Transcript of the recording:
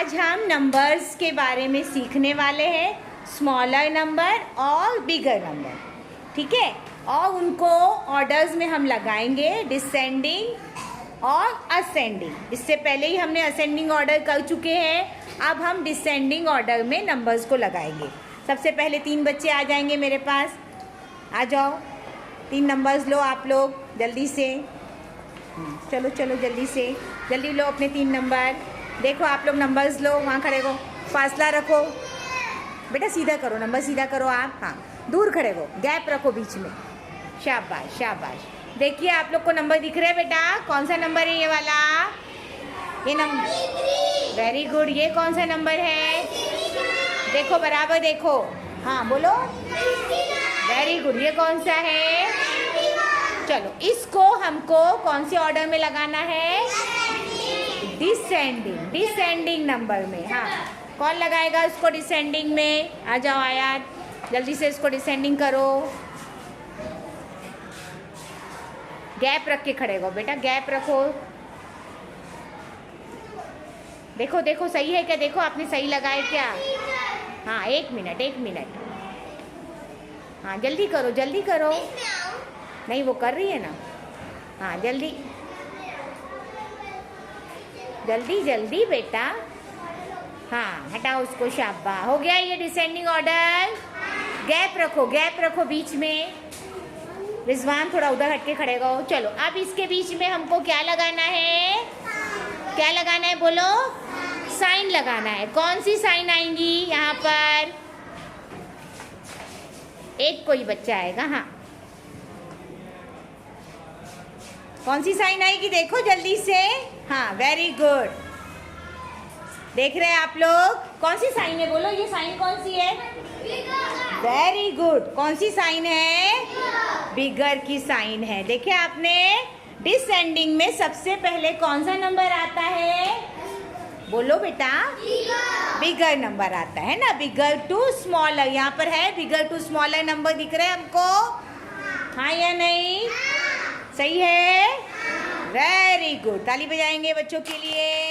आज हम नंबर्स के बारे में सीखने वाले हैं, स्मॉलर नंबर और बिगर नंबर, ठीक है। और उनको ऑर्डर्स में हम लगाएंगे, डिसेंडिंग और असेंडिंग। इससे पहले ही हमने असेंडिंग ऑर्डर कर चुके हैं, अब हम डिसेंडिंग ऑर्डर में नंबर्स को लगाएंगे। सबसे पहले 3 बच्चे आ जाएंगे मेरे पास, आ जाओ। 3 नंबर्स लो आप लोग जल्दी से, चलो चलो जल्दी से, जल्दी लो अपने 3 नंबर। देखो आप लोग नंबर्स लो, वहाँ खड़े हो, फासला रखो बेटा, सीधा करो, नंबर सीधा करो आप, हाँ दूर खड़े हो, गैप रखो बीच में, शाबाश शाबाश। देखिए आप लोग को नंबर दिख रहे हैं बेटा, कौन सा नंबर है ये वाला, ये नंबर, वेरी गुड। ये कौन सा नंबर है, देखो बराबर देखो, हाँ बोलो, वेरी गुड। ये कौन सा है, चलो इसको हमको कौन से ऑर्डर में लगाना है, डिसेंडिंग, डिसेंडिंग नंबर में। हाँ कौन लगाएगा इसको डिसेंडिंग में, आ जाओ आयात, जल्दी से इसको डिसेंडिंग करो। गैप रख के खड़े हो बेटा, गैप रखो। देखो देखो सही है क्या, देखो आपने सही लगाए क्या, हाँ 1 मिनट 1 मिनट, हाँ जल्दी करो जल्दी करो। नहीं वो कर रही है ना, हाँ जल्दी जल्दी जल्दी बेटा, हाँ हटाओ उसको, शाबाश, हो गया ये डिसेंडिंग ऑर्डर। गैप रखो बीच में। रिजवान थोड़ा उधर हट के खड़े हो। चलो अब इसके बीच में हमको क्या लगाना है, क्या लगाना है बोलो, साइन लगाना है। कौन सी साइन आएंगी यहाँ पर, एक कोई बच्चा आएगा, हाँ कौन सी साइन आएगी देखो जल्दी से, हाँ वेरी गुड। देख रहे हैं आप लोग, कौन सी साइन है बोलो, ये साइन कौन सी है, वेरी गुड। कौन सी साइन है, बिगर की साइन है। देखे आपने, डिसेंडिंग में सबसे पहले कौन सा नंबर आता है, बोलो बेटा, बिगर नंबर आता है ना, बिगर टू स्मॉलर। यहाँ पर है बिगर टू स्मॉलर नंबर दिख रहे हैं हमको, हाँ या नहीं, सही है, वेरी गुड। ताली बजाएंगे बच्चों के लिए।